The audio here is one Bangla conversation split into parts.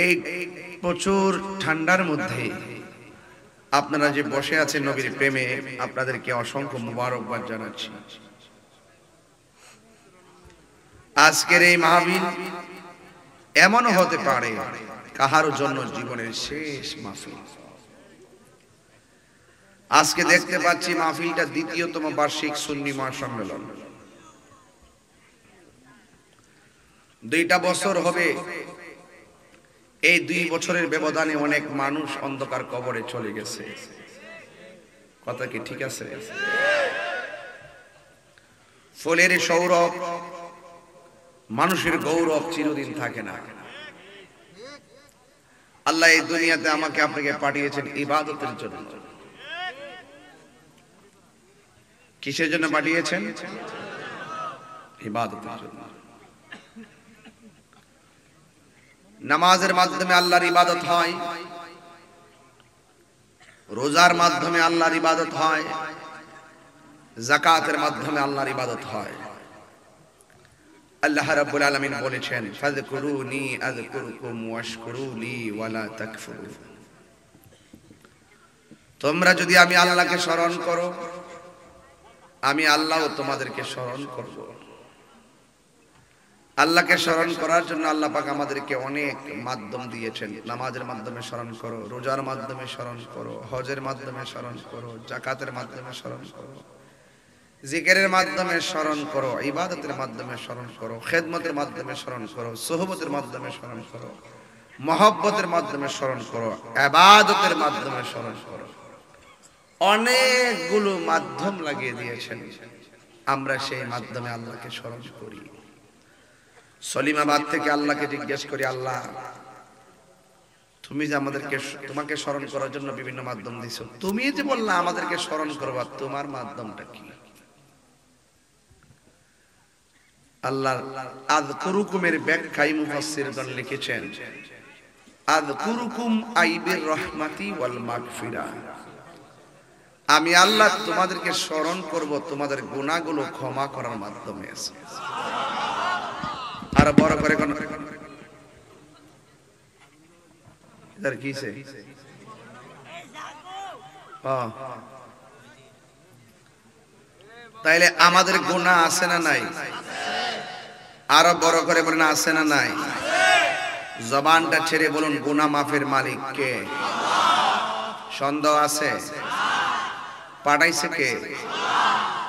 এই প্রচুর ঠান্ডার মধ্যে আপনারা যে বসে আছেন নবীর প্রেমে, আপনাদেরকে অসংখ্য মুবারকবাদ জানাচ্ছি। আজকের এই মাহফিল এমনও হতে পারে কাহারও জন্য জীবনের শেষ মাহফিল। আজকে দেখতে পাচ্ছি মাহফিলটা দ্বিতীয়তম বার্ষিক সুন্নি মহাসম্মেলন। 2টা বছর হবে। এই 2 বছরের ব্যবধানে অনেক মানুষ অন্ধকার কবরে চলে গেছে। কথা কি ঠিক আছে? ফুলের সৌরভ, মানুষের গৌরব চিরদিন থাকে না। আল্লাহ এই দুনিয়াতে আমাকে আপনাকে পাঠিয়েছেন ইবাদতের জন্য। কিসের জন্য পাঠিয়েছেন? ইবাদতের জন্য। নামাজের মাধ্যমে আল্লাহর ইবাদত হয়, রোজার মাধ্যমে আল্লাহর ইবাদত হয়, যাকাতের মাধ্যমে আল্লাহর ইবাদত হয়। আল্লাহ রাব্বুল আলামিন বলেছেন, ফাযকুরুনি আযকুরুকুম ওয়াশকুরুলি ওয়ালা তাকফুরুন। তোমরা যদি আমি আল্লাহকে স্মরণ করো, আমি আল্লাহও তোমাদেরকে স্মরণ করব। আল্লাহকে স্মরণ করার জন্য আল্লাহ পাক আমাদেরকে অনেক মাধ্যম দিয়েছেন। নামাজের মাধ্যমে স্মরণ করো, রোজার মাধ্যমে স্মরণ করো, হজের মাধ্যমে স্মরণ করো, যাকাতের মাধ্যমে স্মরণ করো, জিকিরের মাধ্যমে স্মরণ করো, ইবাদতের মাধ্যমে স্মরণ করো, খেদমতের মাধ্যমে স্মরণ করো, সোহবতের মাধ্যমে স্মরণ করো, মহব্বতের মাধ্যমে স্মরণ করো, ইবাদতের মাধ্যমে স্মরণ করো। অনেকগুলো মাধ্যম লাগিয়ে দিয়েছেন, আমরা সেই মাধ্যমে আল্লাহকে স্মরণ করি। সলিমাবাদ থেকে আল্লাহকে জিজ্ঞেস করি, আল্লাহ তুমি যে আমাদেরকে তোমাকে স্মরণ করার জন্য বিভিন্ন মাধ্যম দিছো, তুমি যে বললা আমাদেরকে স্মরণ করবা, তোমার মাধ্যমটা কি? আল্লাহ আযকুরুকুমের ব্যাখ্যায় মুফাসসিরগণ লিখেছেন, আযকুরুকুম আইবির রহমাতি ওয়াল মাগফিরা। আমি আল্লাহ তোমাদেরকে স্মরণ করব তোমাদের গুনাহগুলো ক্ষমা করার মাধ্যমে। আর বড় করে কোন এর কিসে তাইলে আমাদের গুনাহ আছে না নাই? আরো বড় করে বলেন আছে না নাই? জবানটা ছেড়ে বলুন, গুনাহ মাফের মালিক কে? সন্দেহ আছে? পাঠাইছে কে?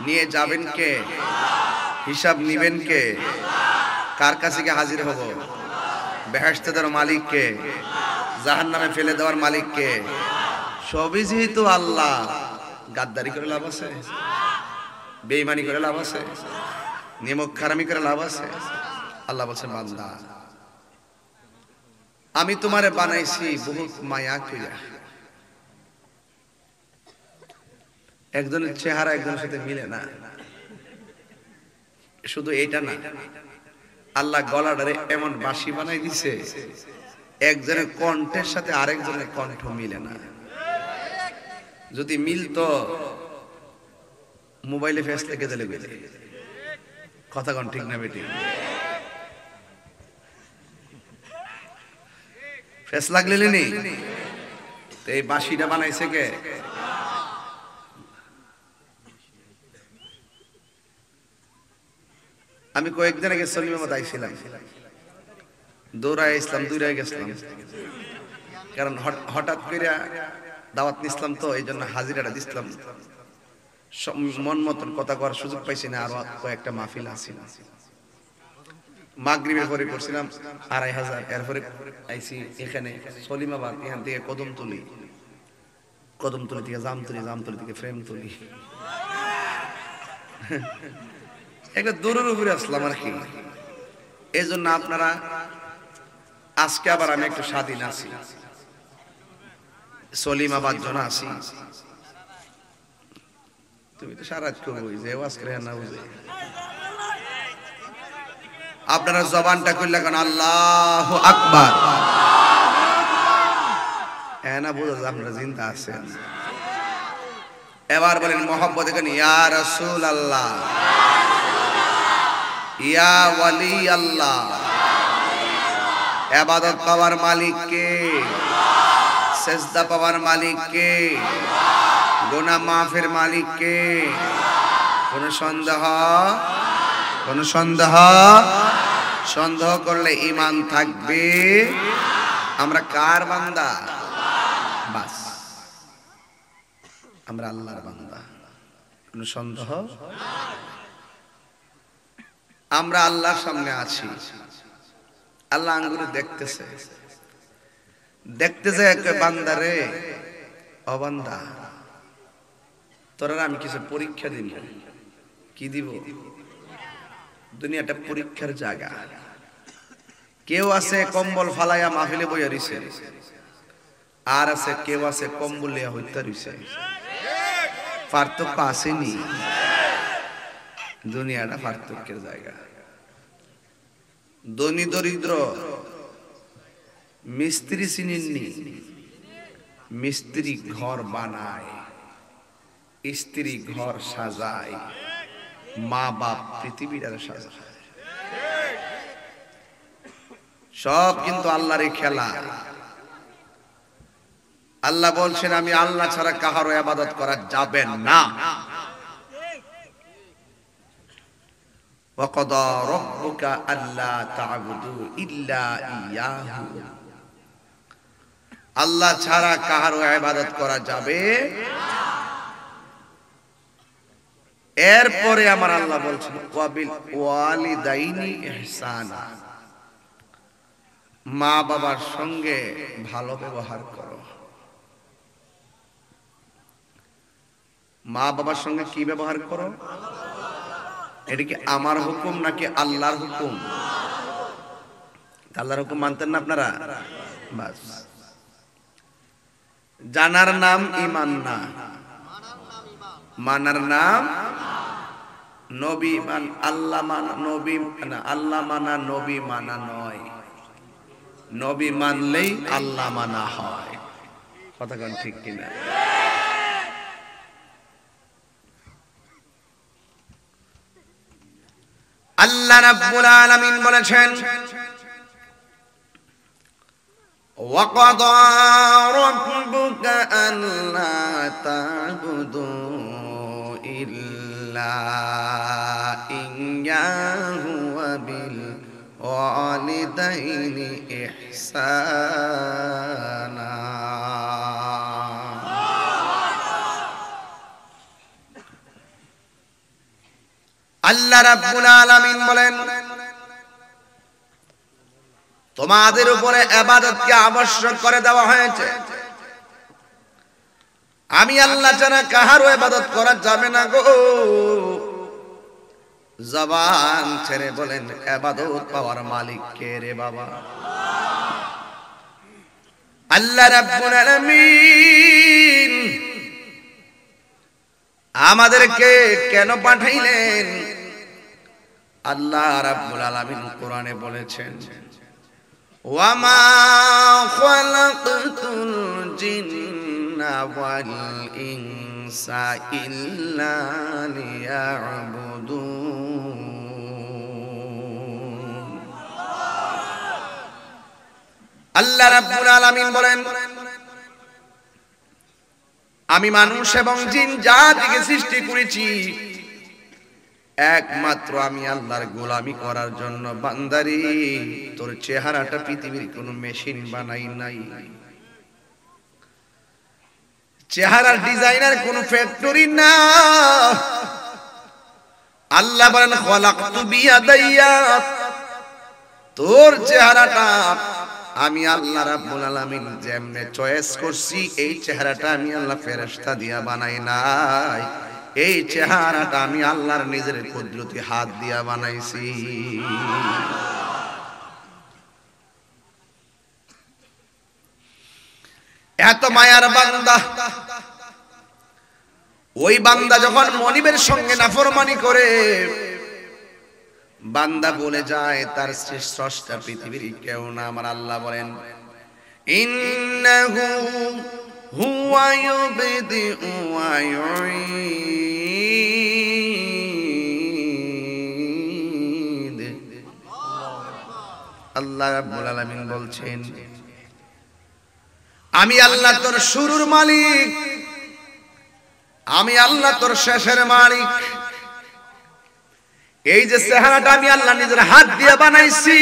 নিয়ে যাবেন কে? হিসাব নিবেন কে? কার কাছে গিয়ে হাজির হব? বেহেশতে দেওয়ার মালিক কে? জাহান্নামে ফেলে দেওয়ার মালিক কে? সবই যেহেতু আল্লাহ, গাদ্দারি করে লাভ আছে? বেঈমানি করে লাভ আছে? নিমক খারামি করে লাভ আছে? আল্লাহ বলছে, বান্দা আমি তোমারে বানাইছি বহুত মায়া কইরা। একজনের চেহারা একজনের সাথে মিলে না। শুধু এইটা না, আল্লাহ গলাটারে এমন বাঁশি বানাই দিছে, একজনের কণ্ঠের সাথে আরেকজনের কণ্ঠ মিলে না। যদি মিলতো মোবাইলে ফেস থেকে দিলে গেলে কথা কোন ঠিক না বেটি? ফেস লাগলে নেই তো এই বাঁশিটা বানাইছে কে? আমি কয়েকদিন আগে সলিমাবাদ আইছিলাম, দৌড়ায় ইসলাম দৌড়ায় গেছিলাম, কারণ হঠাৎ করে দাওয়াত নিছিলাম তো এই জন্য হাজিরাটা দিছিলাম। মন মতন কথা করার সুযোগ পাইছি না। আরো কয়েকটা মাহফিল আছে, মাগরিবের পরে করছিলাম 2500, এরপরে আইছি এখানে সলিমাবাদ, এখান থেকে কদমতলি, কদমতলি থেকে জামতলি, জামতলি থেকে ফ্রেমতলি, একটা দূরের উপরে আসলাম আর কি। এই জন্য আপনারা আজকে আবার আমি একটু স্বাধীন আছি, সলিমাবাদ জন আছি। তুমি তো সারা রাত করবই যে ওয়াজ করে না বুঝে। আপনারা জবানটা কইলা কেন আল্লাহু আকবার, এনা বুঝা যায় আপনারা জিন্দা আছেন। এবার বলেন মহব্বতে কেন, ইয়া রাসূলুল্লাহ, ইয়া ওয়ালি আল্লাহ। ইবাদত পাওয়ার মালিক কে? সেজদা পাওয়ার মালিক কে? গুনাহ মাফের মালিক কে? কোন সন্দেহ? কোন সন্দেহ? সন্দেহ করলে ঈমান থাকবে। আমরা কার বান্দা? বাস, আমরা আল্লাহর বান্দা। কোন সন্দেহ? আমরা আল্লাহর সামনে আছি, আল্লাহ আঙ্গুরে দেখতেছে, দেখতেছে বান্দা রে, ও বান্দা তোরা আমি কিছু পরীক্ষা দিব। কি দিব? দুনিয়াটা পরীক্ষার জায়গা। কেউ আছে কম্বল ফালাইয়া মাহফিলে বইয়া রইছে, আর আছে কেউ আছে কম্বল লিয়া হইতা রইছে। পার্থক্য আসেনি? দুনিয়াটা পার্থক্যের জায়গা। ধনী দরিদ্র মিস্ত্রি চিনেননি? মিস্ত্রি ঘর বানায়, স্ত্রী ঘর সাজায়, মা বাপ পৃথিবীটা সাজায়। সব কিন্তু আল্লাহর খেলা। আল্লাহ বলছেন আমি আল্লাহ ছাড়া কাহারও ইবাদত করা যাবে না। وَقَضَى رَبُّكَ أَلَّا تَعْبُدُوا إِلَّا إِيَّاهُ। আল্লাহ ছাড়া কাহারও ইবাদত করা যাবে। এরপরে আমার আল্লাহ বলছেন ওয়াবিল ওয়ালিদাইনি ইহসানা, মা বাবার সঙ্গে ভালো ব্যবহার করো। মা বাবার সঙ্গে কি ব্যবহার করো? এটা কি আমার হুকুম নাকি আল্লাহর হুকুম? আল্লাহর হুকুম মানতেন না আপনারা? বাস, জানার নাম ঈমান না, মানার নাম নবী মান। আল্লাহ মানা নবী না, আল্লাহ মানা নবী মানা নয়। নবী মানলেই আল্লাহ মানা হয়। কথা কোন ঠিক কিনা? আল্লাহ রাব্বুল আলামিন বলেছেন وَقَضَى رَبُّكَ أَلَّا تَعْبُدُوا إِلَّا إِيَّاهُ وَبِالْوَالِدَيْنِ إِحْسَانًا। আল্লাহ রাব্বুল আলামিন বলেন তোমাদের উপরে ইবাদতকে আবশ্যক করে দেওয়া হয়েছে। আমি আল্লাহ ছাড়া কাহারও ইবাদত করা যাবে না গো। জবান ছেড়ে বলেন ইবাদত পাওয়ার মালিক কে রে বাবা? আল্লাহ রাব্বুল আলামিন আমাদেরকে কেন পাঠাইলেন? আল্লাহ রাব্বুল আলামিন কোরআনে বলেছেন ওয়ামা খালাকতুল জিন্না ওয়াল ইনসা ইল্লা লিয়াবুদুন। আল্লাহ রাব্বুল আলামিন বলেন আমি মানুষ এবং জিন জাতিকে সৃষ্টি করেছি একমাত্র আমি আল্লাহর গোলামি করার জন্য। বান্দারি তোর চেহারাটা পৃথিবীর কোন মেশিন বানাই নাই, চেহারার ডিজাইনার কোন ফ্যাক্টরি না। আল্লাহ বলেন খলাকতু বিয়াদাইয়া, তোর চেহারাটা আমি আল্লাহ রাব্বুল আলামিন যেমনে চয়েস করছি এই চেহারাটা আমি আল্লাহ ফেরেশতা দিয়া বানাই নাই। এই চেহারাটা আমি আল্লাহর নিজের কুদরতি হাত দিয়া বানাইছি। এত মায়ার বান্দা, ওই বান্দা যখন মনিবের সঙ্গে নাফরমানি করে বান্দা বলে যায় তার স্রষ্টা পৃথিবীর কেউ না। আমার আল্লাহ বলেন ইন্নাহু হুয়া ইউবদিউ ওয়া ইউঈদ। আল্লাহ রাব্বুল আলামিন বলছেন, আমি আল্লাহ তোর শুরুর মালিক, আমি আল্লাহ তোর শেষের মালিক। এই যে চেহারাটা আমি আল্লাহ নিজের হাত দিয়ে বানাইছি,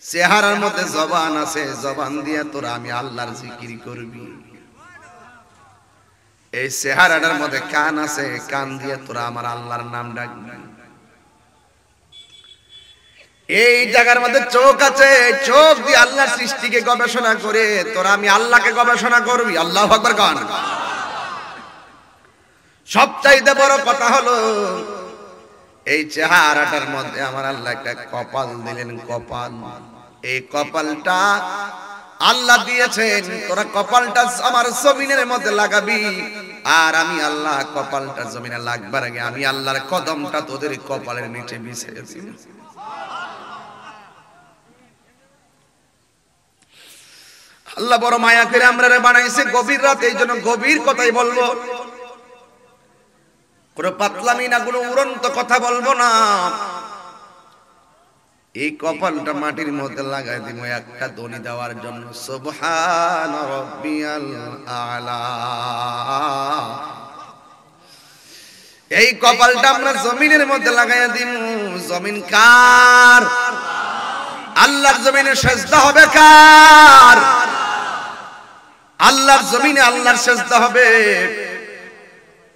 চেহারার মধ্যে জবান আছে, জবান দিয়ে তোরা আমি আল্লাহর জিকির করবি। এই চেহারাটার মধ্যে কান আছে, কান দিয়ে তোরা আমার আল্লাহর নাম ডাকবি। এই জায়গার মধ্যে চোখ আছে, চোখ দিয়ে আল্লাহর সৃষ্টিকে গবেষণা করে তোরা আমি আল্লাহকে গবেষণা করবি। আল্লাহু আকবার গান। সবচাইতে বড় কথা হলো এই চেহারাটার মধ্যে আমার আল্লাহ একটা কপাল দিলেন, কপাল। এই কপালটা আল্লাহ দিয়েছেন, তোরা কপালটা আমার জমিনের মধ্যে লাগাবি। আর আমি আল্লাহ কপালটা জমিনে লাগবার আগে আমি আল্লাহর কদমটা তোদের কপালের নিচে বিছিয়ে দিই। আল্লাহ বড় মায়া করে আমরা বানাইছে গভীর রাতে, এই জন্য গভীর কথাই বলবো, কোনো পাতলামি না, কোনো উড়ন্ত কথা বলবো না। এই কপালটা মাটির মধ্যে লাগাই দিব একটা ধ্বনি দেওয়ার জন্য, সুবহান রাব্বিয়াল আলা। এই কপালটা আমরা জমিনের মধ্যে লাগাই দিব। জমিন কার? আল্লাহর জমিনে সেজদা হবে কার? আল্লাহর জমিনে আল্লাহর সেজদা হবে।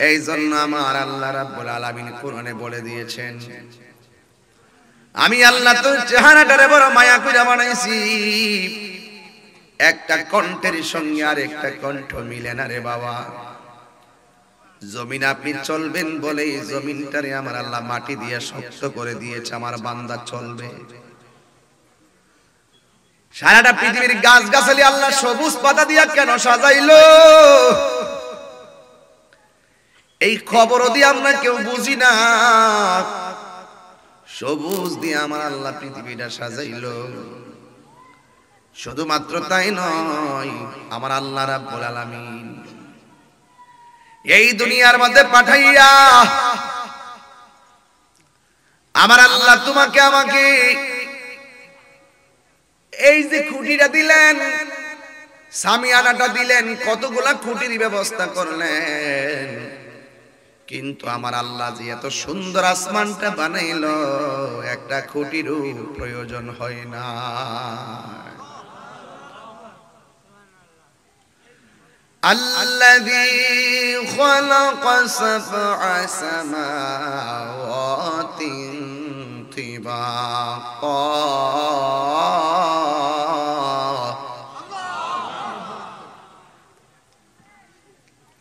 এই জন্য আমার আল্লাহ রাব্বুল আলামিন কোরআনে বলে দিয়েছেন, আমি আল্লাহ তোর চেহারাটারে বড় মায়া করে বানাইছি। একটা কণ্ঠের সঙ্গে আর একটা কণ্ঠ মিলে না রে বাবা। জমিন আপনি চলবেন বলেই জমিনটারে আমার আল্লাহ মাটি দিয়ে শক্ত করে দিয়েছে, আমার বান্দা চলবে। সারাটা পৃথিবীর গাছ গাছালি আল্লাহ সবুজ পাতা দিয়া কেন সাজাইলো? এই খবরও দিয়ে আমরা কেউ বুঝি না। সবুজ দিয়ে আমার আল্লাহ পৃথিবীটা সাজাইলো। শুধুমাত্র তাই নয়, আমার আল্লাহ রাব্বুল আলামিন এই দুনিয়ার মধ্যে পাঠাইয়া আমার আল্লাহ তোমাকে আমাকে এই যে খুঁটিটা দিলেন, সামিয়ানাটা দিলেন, কতগুলা খুঁটির ব্যবস্থা করলেন। কিন্তু আমার আল্লাহ যে এত সুন্দর আসমানটা বানাইলো, একটা খুঁটিরও প্রয়োজন হয় না। আল্লাযী খালাকা সাবআ সামাওয়াতিন তিবাকা